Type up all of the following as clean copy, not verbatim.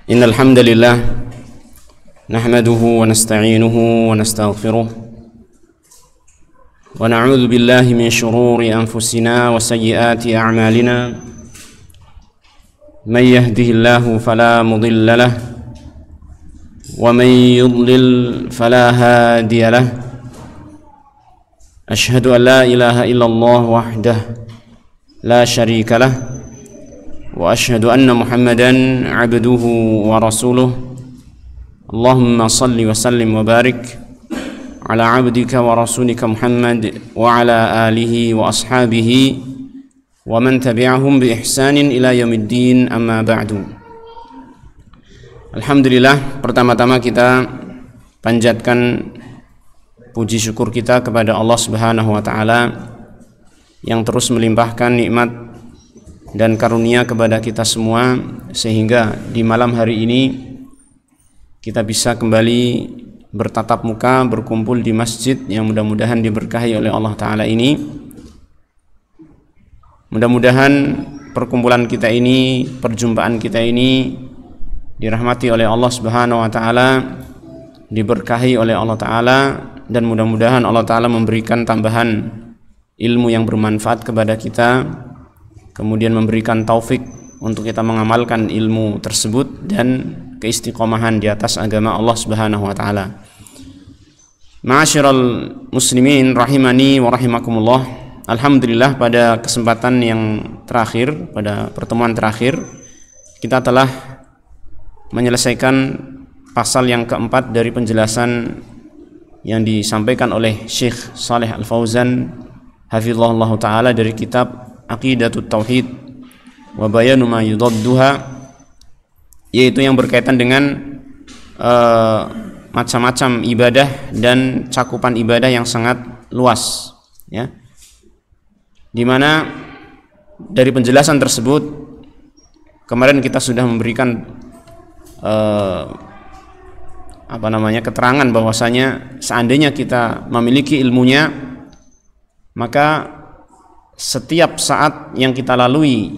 إن الحمد لله نحمده ونستعينه ونستغفره ونعوذ بالله من شرور أنفسنا وسيئات أعمالنا من يهده الله فلا مضل له ومن يضلل فلا هادي له أشهد أن لا إله إلا الله وحده لا شريك له وأشهد أن محمدا عبده ورسوله اللهم صل وسلم وبارك على عبدك ورسولك محمد وعلى آله وأصحابه ومن تبعهم بإحسان إلى يوم الدين أما بعد. Alhamdulillah, pertama-tama kita panjatkan puji syukur kita kepada Allah Subhanahu wa taala yang terus melimpahkan nikmat dan karunia kepada kita semua sehingga di malam hari ini kita bisa kembali bertatap muka, berkumpul di masjid yang mudah-mudahan diberkahi oleh Allah taala ini. Mudah-mudahan perkumpulan kita ini, perjumpaan kita ini dirahmati oleh Allah Subhanahu wa taala, diberkahi oleh Allah taala, dan mudah-mudahan Allah taala memberikan tambahan ilmu yang bermanfaat kepada kita, kemudian memberikan taufik untuk kita mengamalkan ilmu tersebut dan keistiqomahan di atas agama Allah Subhanahu wa taala. Ma'asyiral muslimin rahimani wa rahimakumullah. Alhamdulillah, pada kesempatan yang terakhir, pada pertemuan terakhir, kita telah menyelesaikan pasal yang keempat dari penjelasan yang disampaikan oleh Syekh Shalih Al-Fauzan hafizahullah ta'ala dari kitab Aqidatut Tauhid wa Bayanu ma yudadduha, yaitu yang berkaitan dengan macam-macam ibadah dan cakupan ibadah yang sangat luas, ya. Di mana dari penjelasan tersebut kemarin kita sudah memberikan keterangan bahwasanya seandainya kita memiliki ilmunya, maka setiap saat yang kita lalui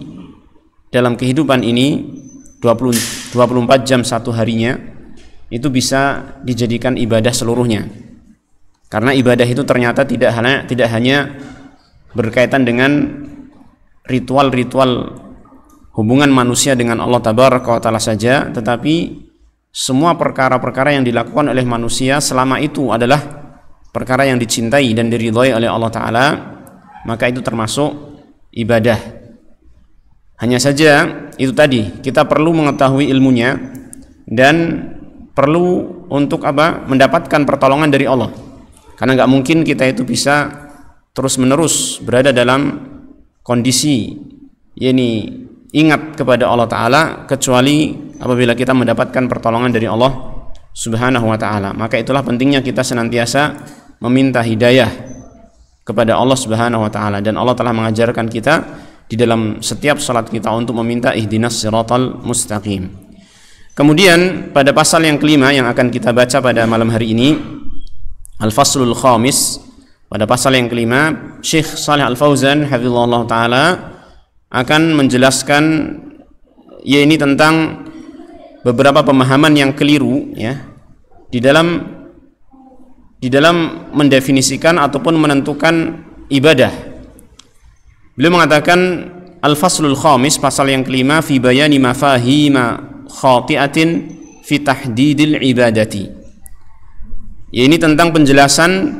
dalam kehidupan ini 24 jam satu harinya itu bisa dijadikan ibadah seluruhnya. Karena ibadah itu ternyata tidak hanya berkaitan dengan ritual-ritual hubungan manusia dengan Allah Tabaraka wa Ta'ala saja, tetapi semua perkara-perkara yang dilakukan oleh manusia selama itu adalah perkara yang dicintai dan diridhai oleh Allah Ta'ala, maka itu termasuk ibadah. Hanya saja itu tadi, kita perlu mengetahui ilmunya dan perlu untuk mendapatkan pertolongan dari Allah. Karena nggak mungkin kita itu bisa terus-menerus berada dalam kondisi ingat kepada Allah Ta'ala kecuali apabila kita mendapatkan pertolongan dari Allah Subhanahu wa Ta'ala. Maka itulah pentingnya kita senantiasa meminta hidayah kepada Allah Subhanahu wa Ta'ala, dan Allah telah mengajarkan kita di dalam setiap salat kita untuk meminta ihdinas siratal mustaqim. Kemudian pada pasal yang kelima yang akan kita baca pada malam hari ini, Al-Faslul Khamis, pada pasal yang kelima Syekh Shalih Al-Fauzan hafizahullah ta'ala akan menjelaskan tentang beberapa pemahaman yang keliru, ya, di dalam mendefinisikan ataupun menentukan ibadah. Beliau mengatakan Al-Faslul Khamis, pasal yang kelima, fi bayani mafahima khati'atin fi tahdidil ibadati. Ini tentang penjelasan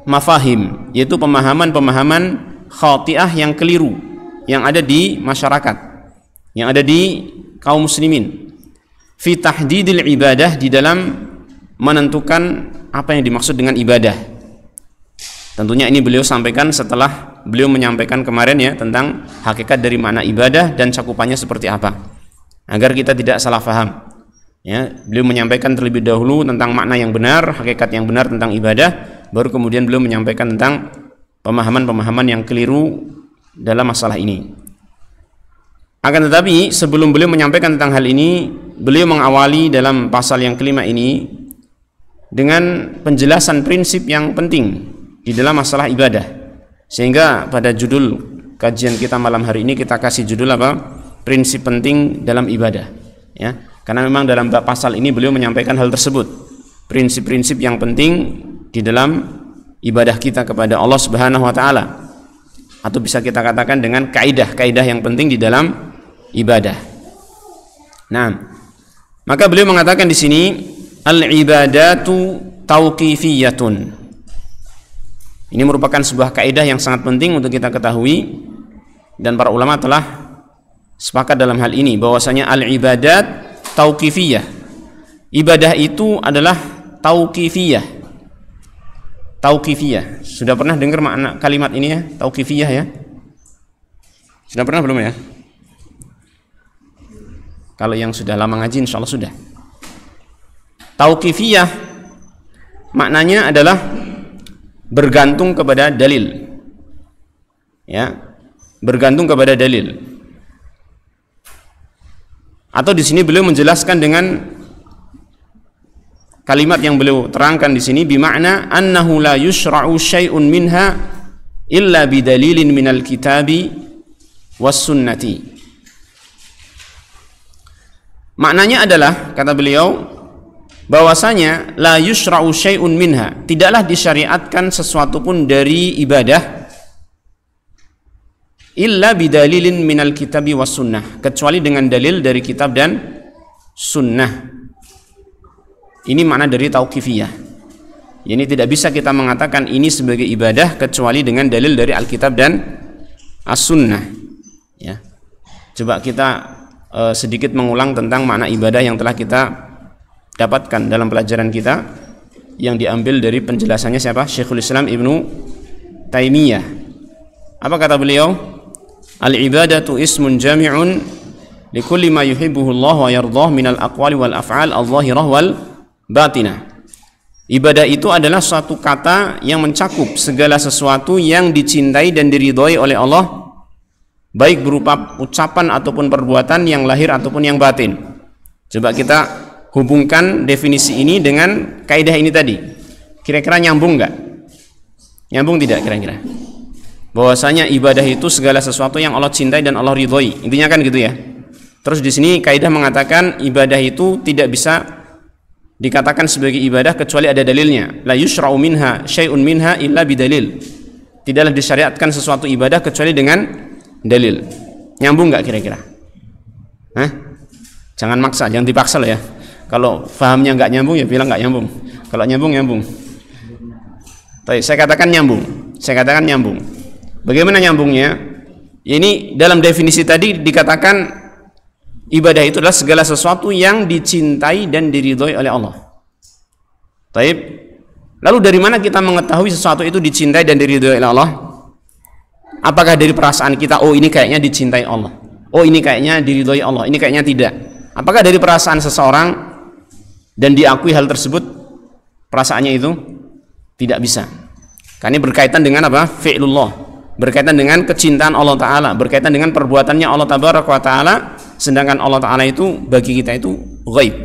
mafahim, yaitu pemahaman-pemahaman khati'ah yang keliru yang ada di masyarakat, yang ada di kaum muslimin, fi tahdidil ibadah, di dalam menentukan apa yang dimaksud dengan ibadah. Tentunya ini beliau sampaikan setelah beliau menyampaikan kemarin, ya, tentang hakikat dari makna ibadah dan cakupannya seperti apa, agar kita tidak salah faham, ya. Beliau menyampaikan terlebih dahulu tentang makna yang benar, hakikat yang benar tentang ibadah, baru kemudian beliau menyampaikan tentang pemahaman-pemahaman yang keliru dalam masalah ini. Akan tetapi sebelum beliau menyampaikan tentang hal ini, beliau mengawali dalam pasal yang kelima ini dengan penjelasan prinsip yang penting di dalam masalah ibadah. Sehingga pada judul kajian kita malam hari ini kita kasih judul apa? Prinsip penting dalam ibadah. Ya, Karena memang dalam bab pasal ini beliau menyampaikan hal tersebut, prinsip-prinsip yang penting di dalam ibadah kita kepada Allah Subhanahu wa taala, atau bisa kita katakan dengan kaidah-kaidah yang penting di dalam ibadah. Nah, maka beliau mengatakan di sini al-ibadatu tauqifiyatun. Ini merupakan sebuah kaidah yang sangat penting untuk kita ketahui, dan para ulama telah sepakat dalam hal ini bahwasanya al-ibadat tauqifiyah. Ibadah itu adalah tauqifiyah. Tauqifiyah. Sudah pernah dengar makna kalimat ini ya? Tauqifiyah ya? Sudah pernah belum ya? Kalau yang sudah lama ngaji insyaallah sudah. Tauqifiyah maknanya adalah bergantung kepada dalil. Ya, bergantung kepada dalil. Atau di sini beliau menjelaskan dengan kalimat yang beliau terangkan di sini, bimakna annahu la yushra'u syai'un minha illa bidalilin minal kitabi was sunnati. Maknanya adalah, kata beliau, bahwasanya la yushra'u syai'un minha, tidaklah disyariatkan sesuatu pun dari ibadah illa bidalilin minal kitabi was sunnah, kecuali dengan dalil dari kitab dan sunnah. Ini makna dari tauqifiyah. Ini tidak bisa kita mengatakan ini sebagai ibadah kecuali dengan dalil dari Alkitab dan As-Sunnah. Ya. Coba kita sedikit mengulang tentang makna ibadah yang telah kita dapatkan dalam pelajaran kita yang diambil dari penjelasannya siapa? Syekhul Islam Ibnu Taimiyah. Apa kata beliau? Al-ibadatu ismun jami'un likulli ma yuhibbuhu Allah wa yardah minal aqwali wal af'al al-zahirah wal batinah. Ibadah itu adalah suatu kata yang mencakup segala sesuatu yang dicintai dan diridhoi oleh Allah, baik berupa ucapan ataupun perbuatan yang lahir ataupun yang batin. Coba kita hubungkan definisi ini dengan kaidah ini tadi. Kira-kira nyambung nggak? Nyambung tidak kira-kira? Bahwasanya ibadah itu segala sesuatu yang Allah cintai dan Allah ridhoi. Intinya kan gitu ya. Terus di sini kaidah mengatakan ibadah itu tidak bisa dikatakan sebagai ibadah kecuali ada dalilnya. La yushra'u minha syai'un minha illa bidalil. Tidaklah disyariatkan sesuatu ibadah kecuali dengan dalil. Nyambung nggak kira-kira? Hah? Jangan maksa, jangan dipaksa loh ya. Kalau fahamnya nggak nyambung ya bilang nggak nyambung. Kalau nyambung nyambung. Tapi saya katakan nyambung. Saya katakan nyambung. Bagaimana nyambungnya? Ini dalam definisi tadi dikatakan ibadah itu adalah segala sesuatu yang dicintai dan diridhoi oleh Allah. Taib. Lalu dari mana kita mengetahui sesuatu itu dicintai dan diridhoi oleh Allah? Apakah dari perasaan kita, oh ini kayaknya dicintai Allah, oh ini kayaknya diridhoi Allah, ini kayaknya tidak? Apakah dari perasaan seseorang dan diakui hal tersebut perasaannya itu? Tidak bisa. Karena ini berkaitan dengan apa? Fi'lullah. Berkaitan dengan kecintaan Allah Ta'ala, berkaitan dengan perbuatannya Allah Ta'ala, sedangkan Allah Ta'ala itu bagi kita itu ghaib,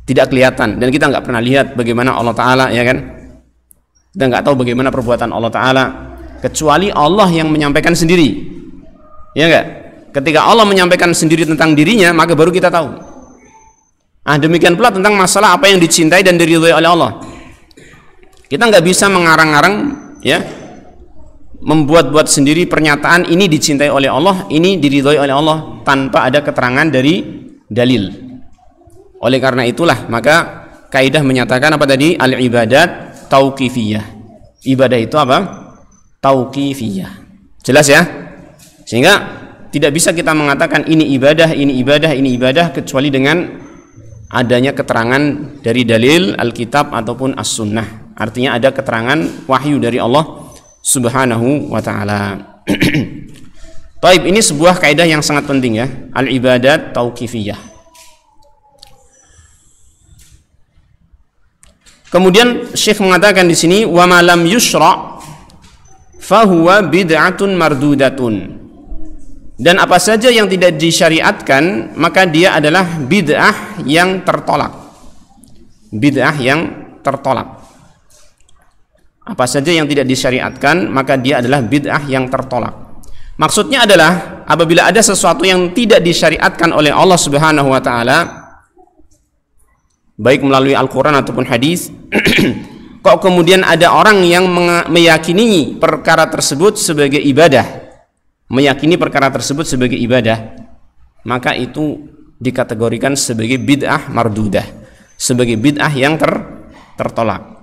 tidak kelihatan, dan kita nggak pernah lihat bagaimana Allah Ta'ala, ya kan? Kita nggak tahu bagaimana perbuatan Allah Ta'ala kecuali Allah yang menyampaikan sendiri, ya nggak? Ketika Allah menyampaikan sendiri tentang dirinya, maka baru kita tahu. Demikian pula tentang masalah apa yang dicintai dan diridhoi oleh Allah. Kita nggak bisa mengarang-arang, ya, membuat-buat sendiri pernyataan ini dicintai oleh Allah, ini diridhoi oleh Allah tanpa ada keterangan dari dalil. Oleh karena itulah maka kaidah menyatakan apa tadi? Al-ibadat tauqifiyah. Ibadah itu apa? Tauqifiyah. Jelas ya? Sehingga tidak bisa kita mengatakan ini ibadah, ini ibadah, ini ibadah kecuali dengan adanya keterangan dari dalil Alkitab ataupun As-Sunnah. Artinya ada keterangan wahyu dari Allah Subhanahu wa ta'ala. Taib, ini sebuah kaidah yang sangat penting ya, al-ibadat tauqifiyah. Kemudian Syekh mengatakan di sini wa ma lam yusra' fahuwa bid'atun mardudatun. Dan apa saja yang tidak disyariatkan maka dia adalah bid'ah yang tertolak. Bid'ah yang tertolak. Apa saja yang tidak disyariatkan maka dia adalah bid'ah yang tertolak. Maksudnya adalah apabila ada sesuatu yang tidak disyariatkan oleh Allah Subhanahu wa ta'ala, baik melalui Al-Quran ataupun hadis, kok kemudian ada orang yang meyakini perkara tersebut sebagai ibadah, maka itu dikategorikan sebagai bid'ah mardudah, sebagai bid'ah yang tertolak.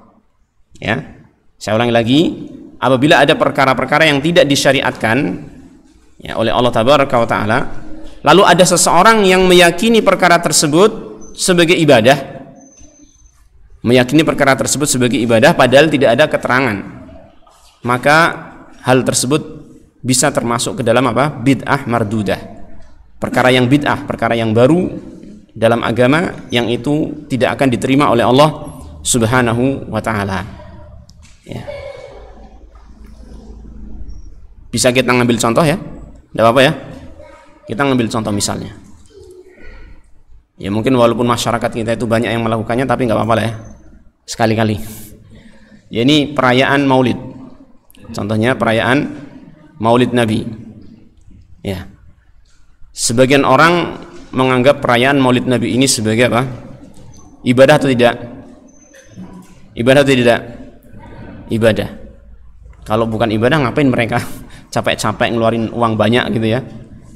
Ya, saya ulangi lagi, apabila ada perkara-perkara yang tidak disyariatkan ya oleh Allah Tabaraka wa Ta'ala, lalu ada seseorang yang meyakini perkara tersebut sebagai ibadah, padahal tidak ada keterangan, maka hal tersebut bisa termasuk ke dalam apa? Bid'ah mardudah. Perkara yang bid'ah, perkara yang baru dalam agama, yang itu tidak akan diterima oleh Allah Subhanahu wa Ta'ala. Ya. Bisa kita ngambil contoh ya? Tidak apa-apa ya? Kita ngambil contoh misalnya. Ya mungkin walaupun masyarakat kita itu banyak yang melakukannya, tapi nggak apa-apa lah ya. Sekali-kali. Ya, ini perayaan Maulid. Contohnya perayaan Maulid Nabi. Ya. Sebagian orang menganggap perayaan Maulid Nabi ini sebagai apa? Ibadah atau tidak? Ibadah. Kalau bukan ibadah, ngapain mereka capek-capek ngeluarin uang banyak gitu ya?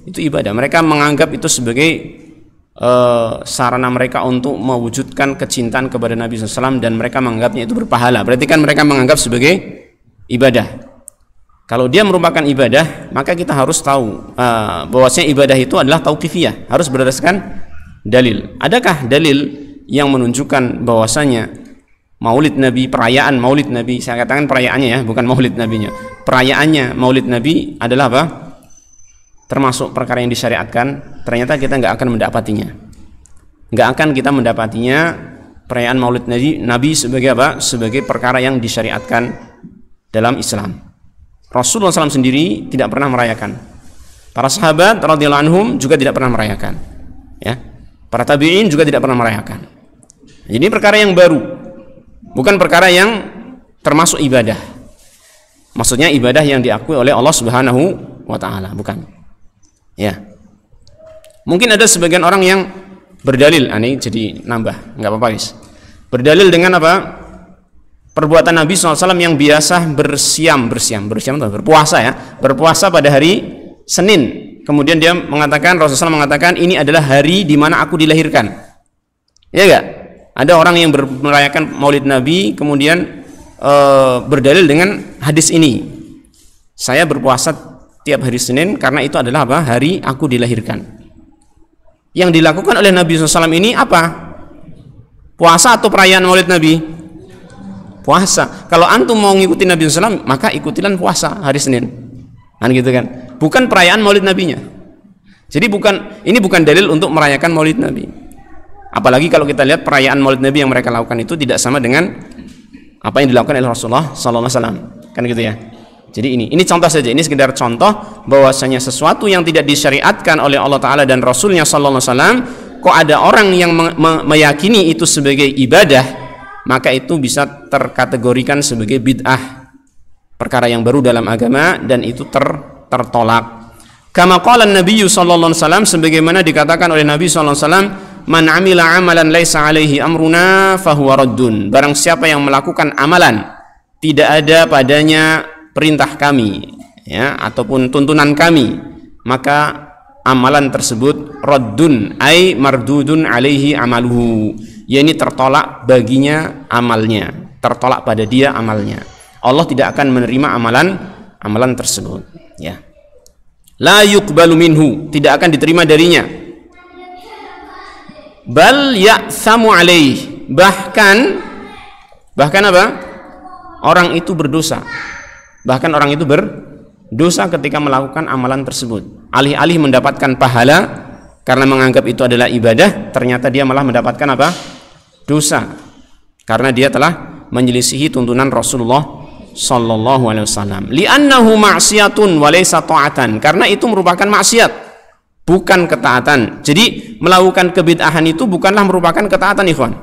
Itu ibadah. Mereka menganggap itu sebagai sarana mereka untuk mewujudkan kecintaan kepada Nabi SAW, dan mereka menganggapnya itu berpahala. Berarti kan mereka menganggap sebagai ibadah. Kalau dia merupakan ibadah, maka kita harus tahu bahwasanya ibadah itu adalah tauqifiyah, harus berdasarkan dalil. Adakah dalil yang menunjukkan bahwasanya Maulid Nabi, perayaan Maulid Nabi, saya katakan perayaannya ya, bukan Maulid Nabinya. Perayaannya Maulid Nabi adalah apa? Termasuk perkara yang disyariatkan. Ternyata kita nggak akan mendapatinya. Perayaan Maulid Nabi sebagai apa? Sebagai perkara yang disyariatkan dalam Islam. Rasulullah SAW sendiri tidak pernah merayakan. Para sahabat radhiyallahu anhum juga tidak pernah merayakan. Ya. Para tabi'in juga tidak pernah merayakan. Jadi perkara yang baru, bukan perkara yang termasuk ibadah. Maksudnya ibadah yang diakui oleh Allah Subhanahu wa Ta'ala, bukan. Ya. Mungkin ada sebagian orang yang berdalil, ini jadi nambah, nggak apa-apa guys. Berdalil dengan apa? Perbuatan Nabi SAW yang biasa berpuasa pada hari Senin. Kemudian dia mengatakan, Rasulullah mengatakan, ini adalah hari di mana aku dilahirkan. Ya enggak? Ada orang yang merayakan Maulid Nabi, kemudian berdalil dengan hadis ini. Saya berpuasa tiap hari Senin karena itu adalah apa? Hari aku dilahirkan. Yang dilakukan oleh Nabi SAW ini apa? Puasa atau perayaan Maulid Nabi? Puasa. Kalau antum mau ngikutin Nabi SAW, maka ikutilah puasa hari Senin. Kan gitu kan? Bukan perayaan Maulid Nabinya. Jadi ini bukan dalil untuk merayakan Maulid Nabi. Apalagi kalau kita lihat perayaan Maulid Nabi yang mereka lakukan itu tidak sama dengan apa yang dilakukan oleh Rasulullah sallallahu alaihi wasallam. Kan gitu ya. Jadi ini contoh saja, ini sekedar contoh bahwasanya sesuatu yang tidak disyariatkan oleh Allah Taala dan Rasulnya sallallahu alaihi wasallam, kok ada orang yang meyakini itu sebagai ibadah, maka itu bisa terkategorikan sebagai bid'ah, perkara yang baru dalam agama, dan itu tertolak. Kama qala Nabi sallallahu alaihi wasallam, sebagaimana dikatakan oleh Nabi sallallahu alaihi wasallam, man amila amalan laisa alaihi amruna fahuwa raddun. Barang siapa yang melakukan amalan tidak ada padanya perintah kami ya ataupun tuntunan kami, maka amalan tersebut raddun ay mardudun alaihi amaluhu, yakni tertolak baginya amalnya, tertolak pada dia amalnya. Allah tidak akan menerima amalan tersebut ya. La yuqbalu minhu, tidak akan diterima darinya. Bal ya'samu alaih, bahkan apa? Orang itu berdosa. Bahkan orang itu berdosa ketika melakukan amalan tersebut. Alih-alih mendapatkan pahala karena menganggap itu adalah ibadah, ternyata dia malah mendapatkan apa? Dosa. Karena dia telah menyelisihi tuntunan Rasulullah sallallahu alaihi wasallam. Li'annahu ma'siyatun wa laysa ta'atan. Karena itu merupakan maksiat, bukan ketaatan. Jadi melakukan kebid'ahan itu bukanlah merupakan ketaatan, ikhwan.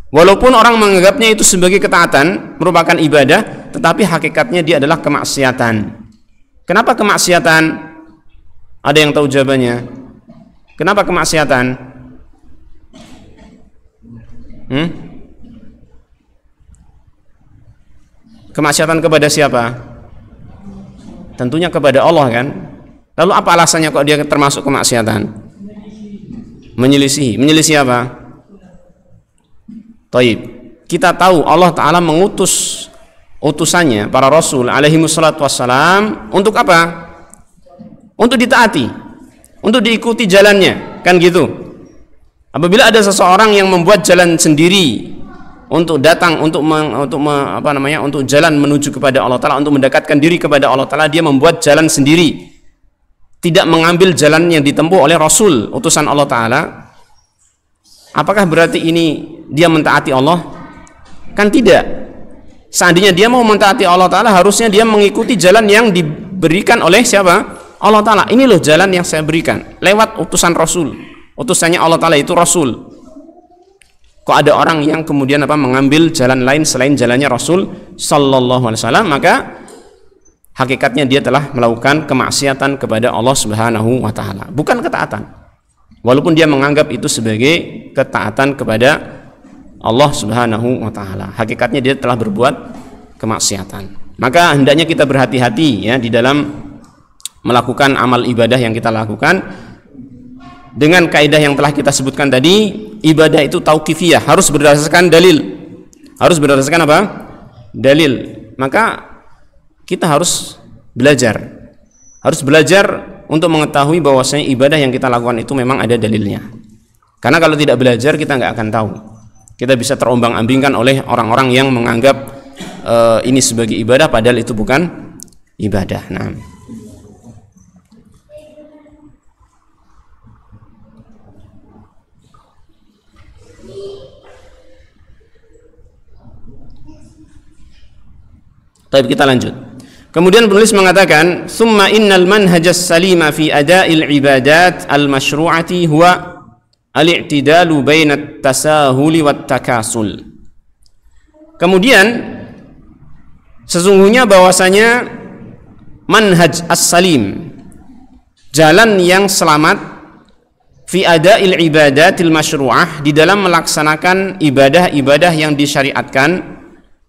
Walaupun orang menganggapnya itu sebagai ketaatan, merupakan ibadah, tetapi hakikatnya dia adalah kemaksiatan. Kenapa kemaksiatan? Ada yang tahu jawabannya? Kenapa kemaksiatan? Kemaksiatan kepada siapa? Tentunya kepada Allah kan. Lalu apa alasannya kok dia termasuk kemaksiatan? Menyelisihi. Menyelisihi apa? Taib. Kita tahu Allah Ta'ala mengutus utusannya para Rasul alaihi wassalatu wassalam untuk apa? Untuk ditaati, untuk diikuti jalannya, kan gitu. Apabila ada seseorang yang membuat jalan sendiri untuk datang untuk jalan menuju kepada Allah Ta'ala, untuk mendekatkan diri kepada Allah Ta'ala, dia membuat jalan sendiri, tidak mengambil jalan yang ditempuh oleh Rasul utusan Allah Ta'ala, apakah berarti ini dia mentaati Allah? Kan tidak. Seandainya dia mau mentaati Allah Ta'ala, harusnya dia mengikuti jalan yang diberikan oleh siapa? Allah Ta'ala. Ini loh jalan yang saya berikan lewat utusan Rasul. Utusannya Allah Ta'ala itu Rasul. Kok ada orang yang kemudian mengambil jalan lain selain jalannya Rasul Sallallahu Alaihi Wasallam, maka hakikatnya dia telah melakukan kemaksiatan kepada Allah Subhanahu Wa Ta'ala, bukan ketaatan. Walaupun dia menganggap itu sebagai ketaatan kepada Allah Subhanahu Wa Ta'ala, hakikatnya dia telah berbuat kemaksiatan. Maka hendaknya kita berhati-hati ya di dalam melakukan amal ibadah yang kita lakukan dengan kaidah yang telah kita sebutkan tadi. Ibadah itu tauqifiyah, harus berdasarkan dalil. Harus berdasarkan apa? Dalil. Maka kita harus belajar untuk mengetahui bahwasanya ibadah yang kita lakukan itu memang ada dalilnya. Karena kalau tidak belajar kita nggak akan tahu. Kita bisa terombang-ambingkan oleh orang-orang yang menganggap ini sebagai ibadah padahal itu bukan ibadah. Nah, baik, kita lanjut. Kemudian penulis mengatakan, "Tsumma innal manhajas salima fi ada'il ibadat al-masyru'ati huwa al-i'tidalu baina at-tasahuli wat takasul." Kemudian sesungguhnya bahwasanya manhaj as-salim, jalan yang selamat, fi ada'il ibadatil masyru'ah, di dalam melaksanakan ibadah-ibadah yang disyariatkan,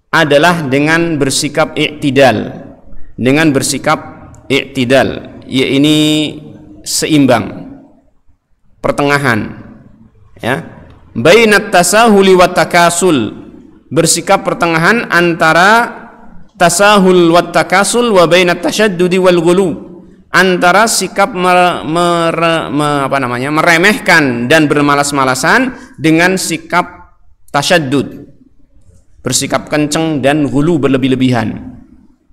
adalah dengan bersikap i'tidal, yaitu seimbang, pertengahan ya, bainat tasahuli wat takasul, bersikap pertengahan antara tasahul wat takasul, wa bainat tasyaddudi wal ghulu, antara sikap meremehkan dan bermalas-malasan dengan sikap tasyaddud, bersikap kenceng dan ghulu, berlebih-lebihan.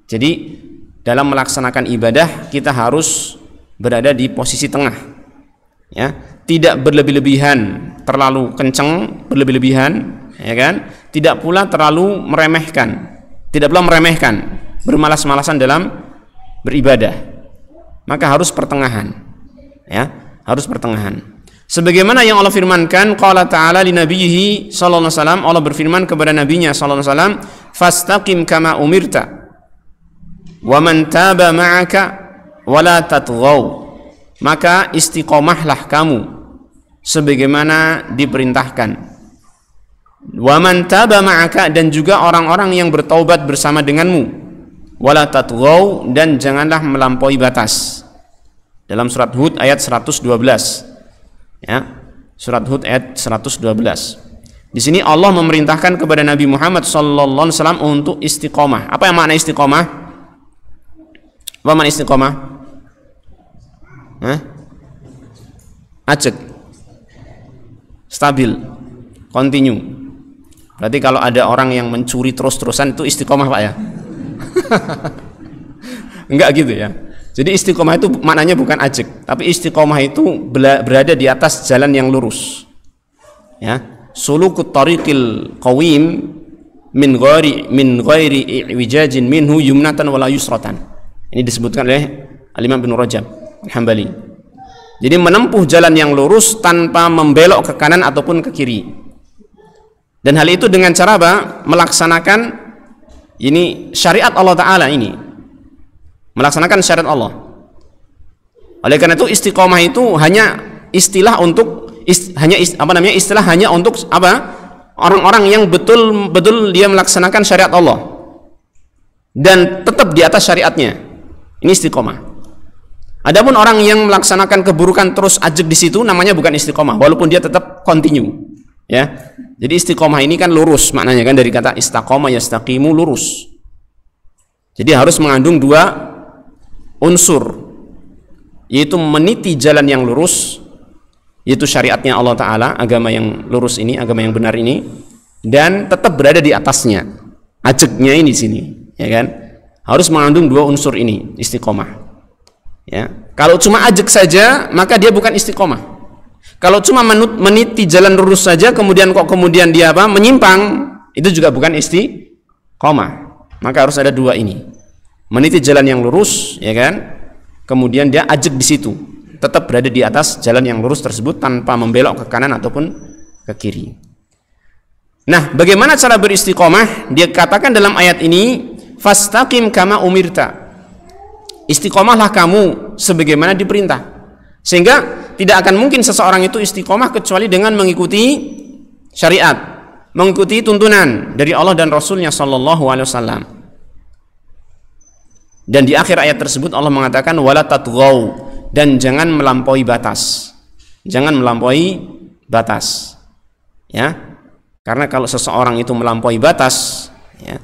Jadi dalam melaksanakan ibadah kita harus berada di posisi tengah ya, tidak berlebih-lebihan, terlalu kenceng berlebih-lebihan ya kan, tidak pula terlalu meremehkan, bermalas-malasan dalam beribadah. Maka harus pertengahan ya, harus pertengahan. Sebagaimana yang Allah firmankan, qala ta'ala li nabiyhi sallallahu alaihi wasallam, Allah berfirman kepada nabinya sallallahu alaihi wasallam, fastaqim kama umirta wa man taba ma'aka wa la tatghaw, maka istiqomahlah kamu sebagaimana diperintahkan. Wa man taba ma'aka, dan juga orang-orang yang bertaubat bersama denganmu. Wa la tatghaw, dan janganlah melampaui batas. Dalam surat Hud ayat 112. Ya, surat Hud ayat 112. Di sini Allah memerintahkan kepada Nabi Muhammad sallallahu alaihi wasallam untuk istiqomah. Apa yang makna istiqomah? Apa makna istiqomah? Ajak, stabil, continue. Berarti kalau ada orang yang mencuri terus-terusan itu istiqomah, Pak ya? Enggak gitu ya. Jadi istiqomah itu maknanya bukan ajak, tapi istiqomah itu berada di atas jalan yang lurus. Ya, sulukut tariqil qawim min ghairi i'wijajin minhu yumnatan wala yusratan. Ini disebutkan oleh Al-Imam Ibnu Rajab Al-Hambali. Jadi menempuh jalan yang lurus tanpa membelok ke kanan ataupun ke kiri. Dan hal itu dengan cara apa? Melaksanakan ini syariat Allah Ta'ala ini. Melaksanakan syariat Allah. Oleh karena itu istiqomah itu hanya istilah untuk istilah hanya untuk apa? orang-orang yang betul-betul dia melaksanakan syariat Allah dan tetap di atas syariatnya. Ini istiqomah. Adapun orang yang melaksanakan keburukan terus ajeg di situ, namanya bukan istiqomah, walaupun dia tetap continue. Ya, jadi istiqomah ini kan lurus maknanya kan, dari kata istaqoma yastaqimu, lurus. Jadi harus mengandung dua unsur, yaitu meniti jalan yang lurus, yaitu syariatnya Allah Ta'ala, agama yang lurus ini, agama yang benar ini, dan tetap berada di atasnya, ajegnya ini di sini, ya kan? Harus mengandung dua unsur ini, istiqomah. Ya, kalau cuma ajeg saja, maka dia bukan istiqomah. Kalau cuma meniti jalan lurus saja, kemudian dia menyimpang, itu juga bukan istiqomah. Maka harus ada dua ini, meniti jalan yang lurus, ya kan? Kemudian dia ajeg di situ, tetap berada di atas jalan yang lurus tersebut tanpa membelok ke kanan ataupun ke kiri. Nah, bagaimana cara beristiqomah? Dia katakan dalam ayat ini, fastaqim kama umirta. Istiqomahlah kamu sebagaimana diperintah. Sehingga tidak akan mungkin seseorang itu istiqomah kecuali dengan mengikuti syariat, mengikuti tuntunan dari Allah dan Rasulnya Sallallahu Alaihi Wasallam. Dan di akhir ayat tersebut Allah mengatakan wala tatghaw, dan jangan melampaui batas. Jangan melampaui batas. Ya. Karena kalau seseorang itu melampaui batas, ya,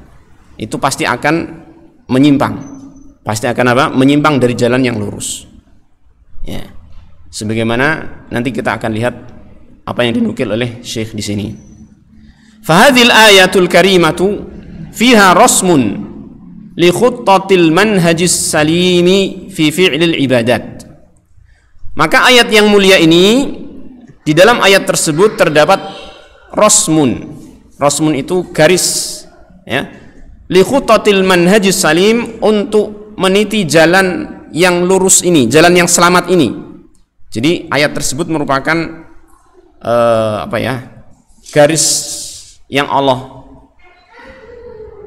itu pasti akan menyimpang. Pasti akan menyimpang dari jalan yang lurus. Ya. Sebagaimana nanti kita akan lihat apa yang dinukil oleh Syekh di sini. Fahadhil ayatul karimatu fiha rasmun li khuttatil manhajis salimi fi fi'lil ibadat. Maka ayat yang mulia ini, di dalam ayat tersebut terdapat rasmun. Rasmun itu garis, ya. Li khuttatil manhajis salim, untuk meniti jalan yang lurus ini, jalan yang selamat ini. Jadi ayat tersebut merupakan garis yang Allah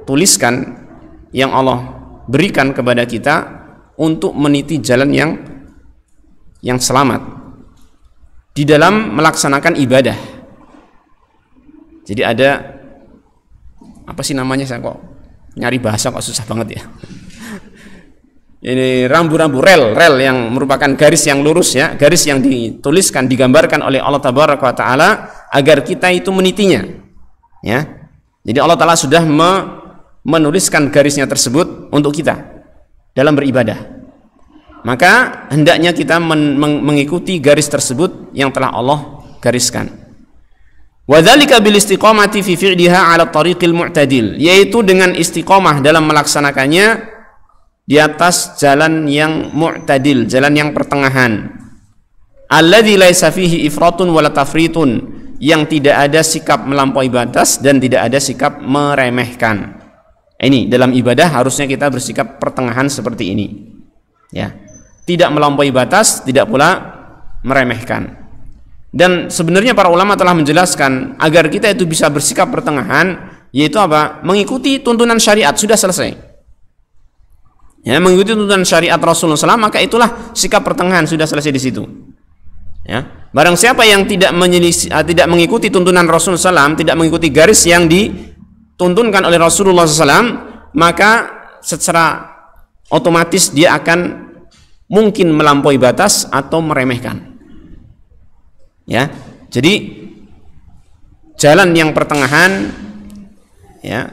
tuliskan, yang Allah berikan kepada kita untuk meniti jalan yang selamat di dalam melaksanakan ibadah. Jadi ada apa sih namanya, saya kok nyari bahasa kok susah banget ya. Ini rambu-rambu rel yang merupakan garis yang lurus, ya, garis yang dituliskan, digambarkan oleh Allah Tabaraka wa Ta'ala agar kita itu menitinya, ya. Jadi Allah Ta'ala sudah menuliskan garisnya tersebut untuk kita dalam beribadah. Maka hendaknya kita mengikuti garis tersebut yang telah Allah gariskan. Wa dzalika bil istiqamati fi fi'liha 'ala tariqil mu'tadil, yaitu dengan istiqomah dalam melaksanakannya di atas jalan yang mu'tadil, jalan yang pertengahan. Alladzi laisa fihi ifratun wala tafritun, yang tidak ada sikap melampaui batas dan tidak ada sikap meremehkan. Ini dalam ibadah harusnya kita bersikap pertengahan seperti ini. Ya. Tidak melampaui batas, tidak pula meremehkan. Dan sebenarnya para ulama telah menjelaskan agar kita itu bisa bersikap pertengahan, yaitu apa? Mengikuti tuntunan syariat, sudah selesai. Ya, mengikuti tuntunan syariat Rasulullah SAW, maka itulah sikap pertengahan, sudah selesai di situ. Ya, barang siapa yang tidak mengikuti tuntunan Rasulullah SAW, tidak mengikuti garis yang dituntunkan oleh Rasulullah SAW, maka secara otomatis dia akan mungkin melampaui batas atau meremehkan. Ya, jadi jalan yang pertengahan, ya,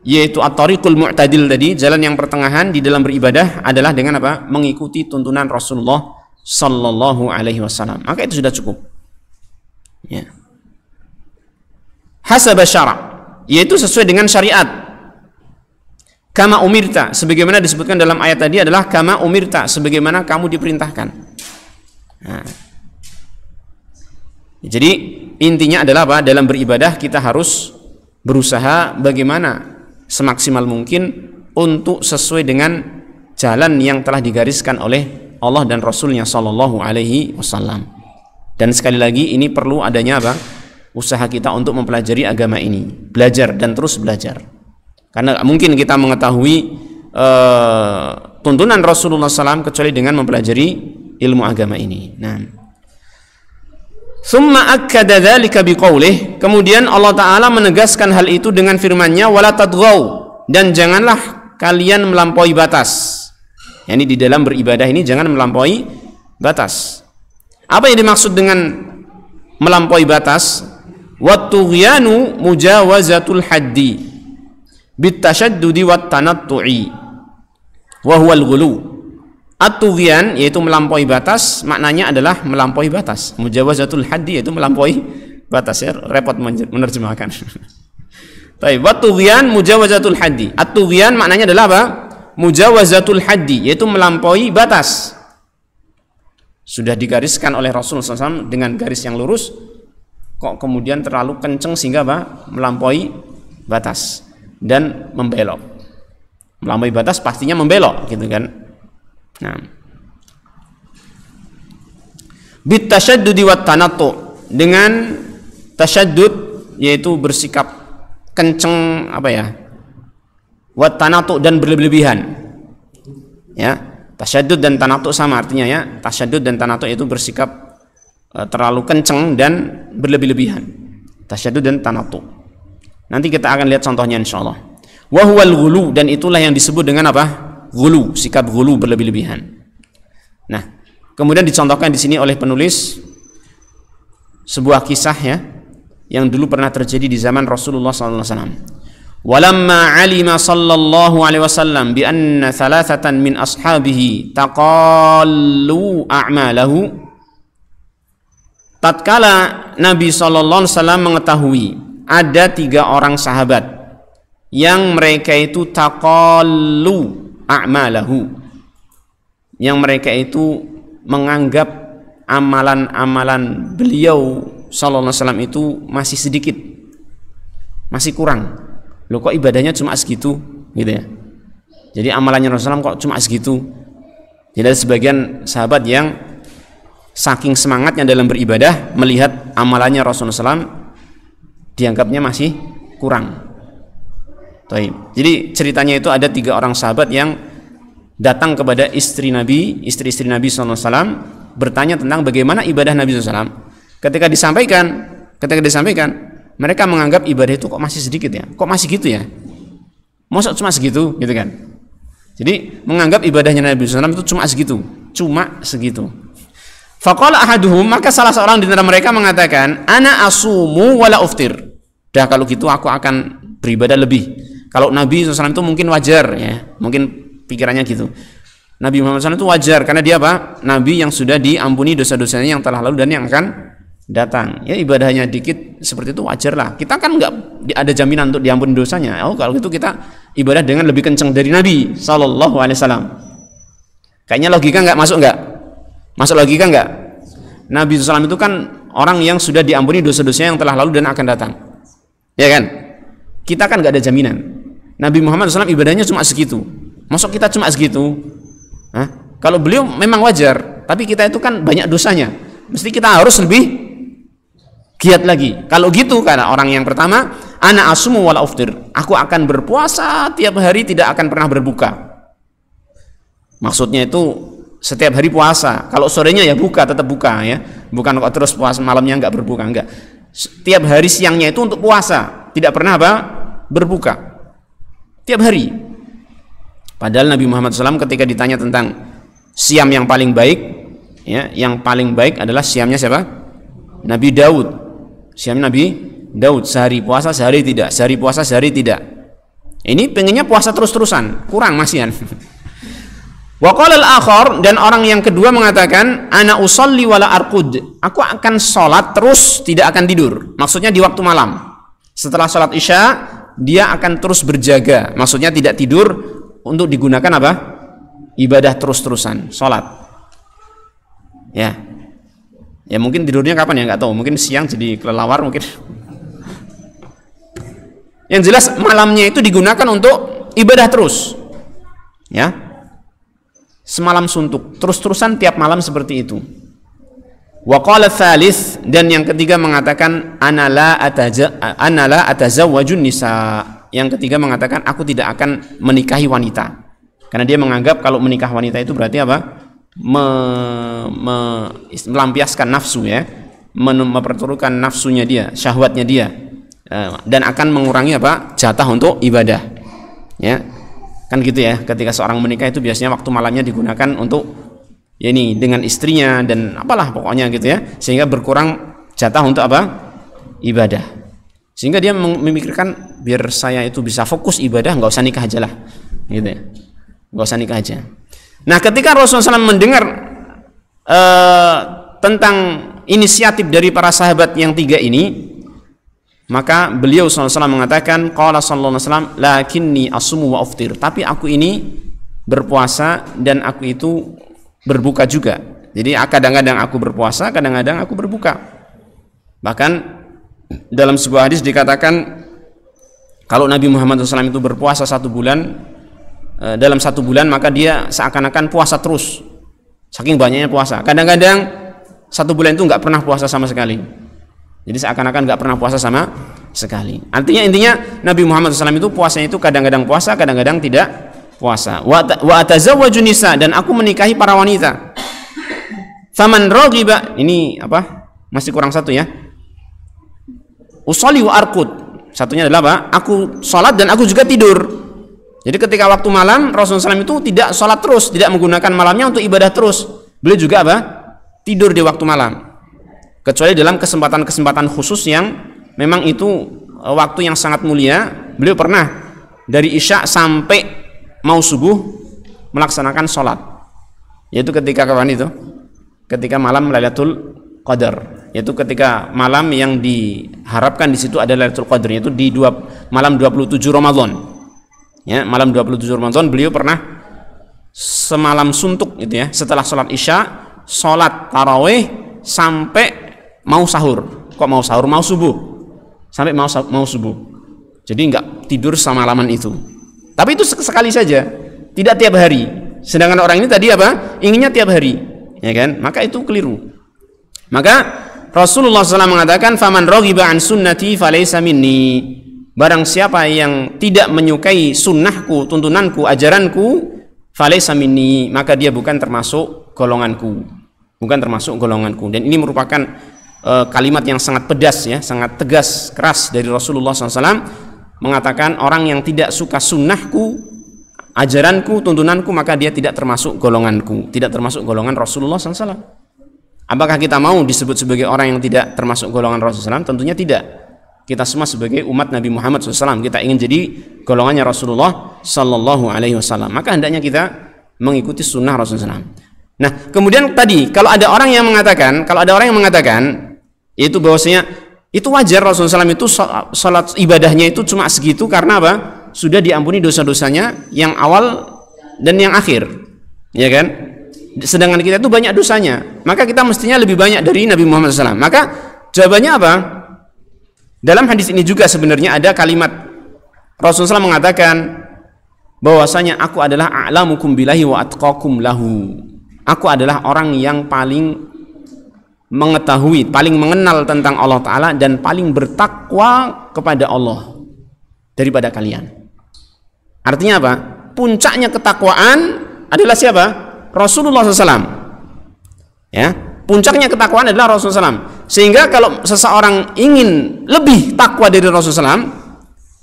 yaitu at-tariqul mu'tadil tadi, jalan yang pertengahan di dalam beribadah adalah dengan apa? Mengikuti tuntunan Rasulullah sallallahu alaihi wasallam. Maka itu sudah cukup. Ya. Hasaba syara', yaitu sesuai dengan syariat. Kama umirta, sebagaimana disebutkan dalam ayat tadi adalah kama umirta, sebagaimana kamu diperintahkan. Nah. Jadi intinya adalah apa? Dalam beribadah kita harus berusaha bagaimana semaksimal mungkin untuk sesuai dengan jalan yang telah digariskan oleh Allah dan Rasulnya Sallallahu Alaihi Wasallam. Dan sekali lagi ini perlu adanya apa? Usaha kita untuk mempelajari agama ini, belajar dan terus belajar. Karena mungkin kita mengetahui tuntunan Rasulullah SAW kecuali dengan mempelajari ilmu agama ini. Nah, Tsumma akkada dzalika biqaulih, kemudian Allah taala menegaskan hal itu dengan firman-Nya wala tadghaw, dan janganlah kalian melampaui batas. Yani di dalam beribadah ini jangan melampaui batas. Apa yang dimaksud dengan melampaui batas? Wat-tughyanu mujawazatul haddi bitashaddudi wat tanattu'i wa huwal ghulu. At-tughyan yaitu melampaui batas, maknanya adalah melampaui batas. Mujawazatul haddi yaitu melampaui batas, ya, repot menerjemahkan. Baik, wat-tughyan mujawazatul haddi. At-tughyan maknanya adalah apa? Mujawazatul haddi yaitu melampaui batas. Sudah digariskan oleh Rasulullah SAW dengan garis yang lurus, kok kemudian terlalu kenceng sehingga apa? Melampaui batas dan membelok. Melampaui batas pastinya membelok, gitu kan? Nah, bit tasyaddudi wat tanattu, dengan tasyaddud yaitu bersikap kenceng, apa ya, wat tanattu, dan berlebihan, ya. Tasyaddud dan tanattu sama artinya, ya. Tasyaddud dan tanattu itu bersikap terlalu kenceng dan berlebih-lebihan. Tasyaddud dan tanattu. Nanti kita akan lihat contohnya insyaallah. Wa huwal ghulu, dan itulah yang disebut dengan apa? Ghulu, sikap ghulu, berlebih-lebihan. Nah, kemudian dicontohkan di sini oleh penulis sebuah kisah, ya, yang dulu pernah terjadi di zaman Rasulullah SAW. Walamma alima sallallahu alaihi wasallam bi anna thalathatan min ashabihi taqallu a'malahu. Tatkala Nabi sallallahu alaihi wasallam mengetahui ada 3 orang sahabat yang mereka itu taqallu a'malahu, yang mereka itu menganggap amalan-amalan beliau sallallahu alaihi wasallam itu masih sedikit, masih kurang. Loh, kok ibadahnya cuma segitu, gitu ya. Jadi amalannya Rasulullah kok cuma segitu. Jadi ada sebagian sahabat yang saking semangatnya dalam beribadah, melihat amalannya Rasulullah SAW dianggapnya masih kurang. Jadi ceritanya itu ada 3 orang sahabat yang datang kepada istri-istri Nabi SAW, bertanya tentang bagaimana ibadah Nabi SAW. Ketika disampaikan, mereka menganggap ibadah itu kok masih sedikit, ya, kok masih gitu, ya, masa cuma segitu, gitu kan. Jadi menganggap ibadahnya Nabi SAW itu cuma segitu. Faqala ahaduhum, maka salah seorang di antara mereka mengatakan, ana asumu wala uftir. Dah kalau gitu aku akan beribadah lebih. Kalau Nabi SAW itu mungkin wajar, ya, mungkin pikirannya gitu. Nabi Muhammad SAW itu wajar karena dia apa? Nabi yang sudah diampuni dosa-dosanya yang telah lalu dan yang akan datang. Ya, ibadahnya dikit seperti itu wajar lah. Kita kan nggak ada jaminan untuk diampuni dosanya. Oh, kalau gitu kita ibadah dengan lebih kencang dari Nabi Sallallahu Alaihi Wasallam. Kayaknya logika nggak masuk, nggak? Masuk logika nggak? Nabi SAW itu kan orang yang sudah diampuni dosa-dosanya yang telah lalu dan akan datang. Ya kan? Kita kan nggak ada jaminan. Nabi Muhammad SAW ibadahnya cuma segitu. Masuk kita cuma segitu? Hah? Kalau beliau memang wajar, tapi kita itu kan banyak dosanya. Mesti kita harus lebih giat lagi. Kalau gitu, karena orang yang pertama, ana asumu wala uftir, aku akan berpuasa tiap hari, tidak akan pernah berbuka. Maksudnya itu setiap hari puasa. Kalau sorenya ya buka, tetap buka, ya. Bukan kok terus puasa malamnya nggak berbuka, enggak. Tiap hari siangnya itu untuk puasa, tidak pernah apa? Berbuka. Tiap hari. Padahal Nabi Muhammad SAW ketika ditanya tentang siam yang paling baik, ya, yang paling baik adalah siamnya siapa? Nabi Daud. Siam Nabi Daud, sehari puasa sehari tidak, sehari puasa sehari tidak. Ini pengennya puasa terus-terusan, kurang masihan. Wa qala al-akhar, dan orang yang kedua mengatakan, ana usolli wala arqud, aku akan sholat terus tidak akan tidur. Maksudnya di waktu malam. Setelah sholat Isya dia akan terus berjaga. Maksudnya tidak tidur untuk digunakan apa? Ibadah terus-terusan, sholat. Ya. Ya mungkin tidurnya kapan ya nggak tahu. Mungkin siang jadi kelelawar mungkin. Yang jelas malamnya itu digunakan untuk ibadah terus. Ya. Semalam suntuk, terus-terusan tiap malam seperti itu. Wa qala tsalits, dan yang ketiga mengatakan ana la atazawwajun nisa. Yang ketiga mengatakan aku tidak akan menikahi wanita. Karena dia menganggap kalau menikah wanita itu berarti apa? Melampiaskan nafsu, ya. memperturutkan nafsunya dia, syahwatnya dia, dan akan mengurangi jatah untuk ibadah, ya kan gitu ya. Ketika seorang menikah itu biasanya waktu malamnya digunakan untuk ini dengan istrinya dan apalah pokoknya gitu ya, sehingga berkurang jatah untuk ibadah, sehingga dia memikirkan biar saya itu bisa fokus ibadah, nggak usah nikah aja lah gitu ya, nggak usah nikah aja. Nah, ketika Rasulullah SAW mendengar tentang inisiatif dari para sahabat yang tiga ini, maka beliau SAW mengatakan, qala sallallahu alaihi wasallam, lakinni asumu wa aftir, tapi aku ini berpuasa dan aku itu berbuka juga. Jadi kadang-kadang aku berpuasa, kadang-kadang aku berbuka. Bahkan dalam sebuah hadis dikatakan kalau Nabi Muhammad SAW itu berpuasa 1 bulan, dalam 1 bulan maka dia seakan-akan puasa terus, saking banyaknya puasa. Kadang-kadang 1 bulan itu nggak pernah puasa sama sekali. Jadi seakan-akan nggak pernah puasa sama sekali. Artinya intinya Nabi Muhammad SAW itu puasanya itu kadang-kadang puasa, kadang-kadang tidak puasa. Wa atazawwaju nisa, dan aku menikahi para wanita. Faman raghiba, ini masih kurang satu ya. Usolli wa arqud, satunya adalah aku sholat dan aku juga tidur. Jadi ketika waktu malam Rasulullah SAW itu tidak sholat terus, tidak menggunakan malamnya untuk ibadah terus. Beliau juga tidur di waktu malam. Kecuali dalam kesempatan-kesempatan khusus yang memang itu waktu yang sangat mulia. Beliau pernah dari Isya sampai mau subuh melaksanakan sholat. Yaitu ketika kapan itu? Ketika malam Lailatul Qadar. Yaitu ketika malam yang diharapkan di situ ada Lailatul Qadar, yaitu di malam 27 Ramadan. Ya, malam 27 Ramadan beliau pernah semalam suntuk gitu ya, setelah sholat Isya, sholat tarawih sampai mau sahur. Kok mau sahur? Mau subuh. Sampai mau subuh. Jadi nggak tidur semalaman itu. Tapi itu sekali saja, tidak tiap hari. Sedangkan orang ini tadi inginnya tiap hari, ya kan? Maka itu keliru. Maka Rasulullah SAW mengatakan, faman raghiba an sunnati falaysa minni. Barang siapa yang tidak menyukai sunnahku, tuntunanku, ajaranku, falaysa minni, maka dia bukan termasuk golonganku. Bukan termasuk golonganku. Dan ini merupakan kalimat yang sangat pedas ya, sangat tegas, keras dari Rasulullah SAW, mengatakan orang yang tidak suka sunnahku, ajaranku, tuntunanku, maka dia tidak termasuk golonganku, tidak termasuk golongan Rasulullah SAW. Apakah kita mau disebut sebagai orang yang tidak termasuk golongan Rasulullah SAW? Tentunya tidak. Kita semua sebagai umat Nabi Muhammad SAW, kita ingin jadi golongannya Rasulullah Sallallahu Alaihi Wasallam. Maka hendaknya kita mengikuti sunnah Rasulullah SAW. Nah, kemudian tadi kalau ada orang yang mengatakan, yaitu bahwasanya itu wajar Rasulullah SAW itu salat ibadahnya itu cuma segitu karena sudah diampuni dosa-dosanya yang awal dan yang akhir, ya kan? Sedangkan kita itu banyak dosanya, maka kita mestinya lebih banyak dari Nabi Muhammad SAW. Maka jawabannya apa? Dalam hadis ini juga sebenarnya ada kalimat Rasulullah SAW mengatakan bahwasanya aku adalah a'lamukum billahi wa atqakum lahu. Aku adalah orang yang paling mengetahui, paling mengenal tentang Allah Ta'ala dan paling bertakwa kepada Allah daripada kalian. Artinya apa? Puncaknya ketakwaan adalah siapa? Rasulullah SAW. Ya, puncaknya ketakwaan adalah Rasulullah SAW. Sehingga kalau seseorang ingin lebih takwa dari Rasulullah SAW,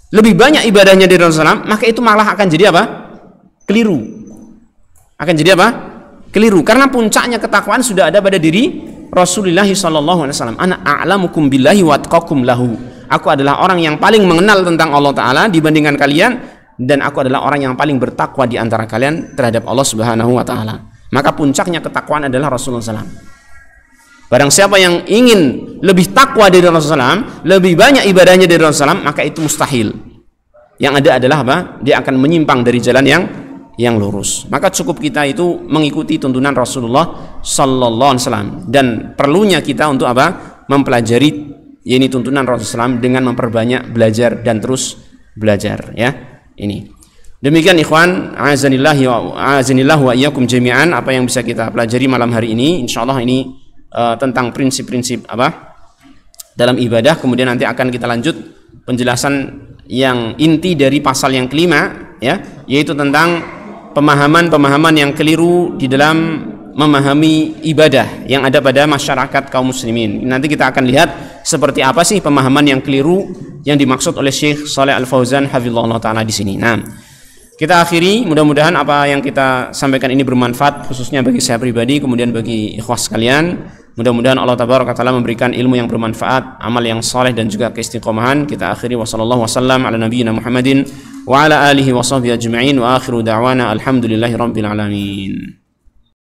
lebih banyak ibadahnya dari Rasulullah SAW, maka itu malah akan jadi keliru. Akan jadi keliru. Karena puncaknya ketakwaan sudah ada pada diri Rasulullah SAW. Ana a'lamukum billahi wa atqakum lahu. Aku adalah orang yang paling mengenal tentang Allah Ta'ala dibandingkan kalian, dan aku adalah orang yang paling bertakwa di antara kalian terhadap Allah Subhanahu wa Ta'ala. Maka puncaknya ketakwaan adalah Rasulullah SAW. Barang siapa yang ingin lebih takwa dari Rasulullah SAW, lebih banyak ibadahnya dari Rasulullah SAW, maka itu mustahil. Yang ada adalah dia akan menyimpang dari jalan yang lurus. Maka cukup kita itu mengikuti tuntunan Rasulullah Sallallahu Alaihi Wasallam, dan perlunya kita untuk mempelajari ini tuntunan Rasulullah SAW dengan memperbanyak belajar dan terus belajar ya. Ini demikian ikhwan, a'azanillah wa iyyakum jami'an, apa yang bisa kita pelajari malam hari ini. Insyaallah ini tentang prinsip-prinsip dalam ibadah. Kemudian nanti akan kita lanjut penjelasan yang inti dari pasal yang kelima ya, yaitu tentang pemahaman yang keliru di dalam memahami ibadah yang ada pada masyarakat kaum muslimin. Nanti kita akan lihat seperti apa sih pemahaman yang keliru yang dimaksud oleh Syekh Shalih Al Fauzan hafizahullah taala di sini. Nah, kita akhiri, mudah-mudahan apa yang kita sampaikan ini bermanfaat khususnya bagi saya pribadi, kemudian bagi ikhwah sekalian. Mudah-mudahan Allah tabaraka taala memberikan ilmu yang bermanfaat, amal yang saleh dan juga keistiqomahan. Kita akhiri wasallallahu wasallam ala nabiyyina Muhammadin wa ala alihi wa sahbihi ajma'in wa akhiru da'wana alhamdulillahi rabbil alamin.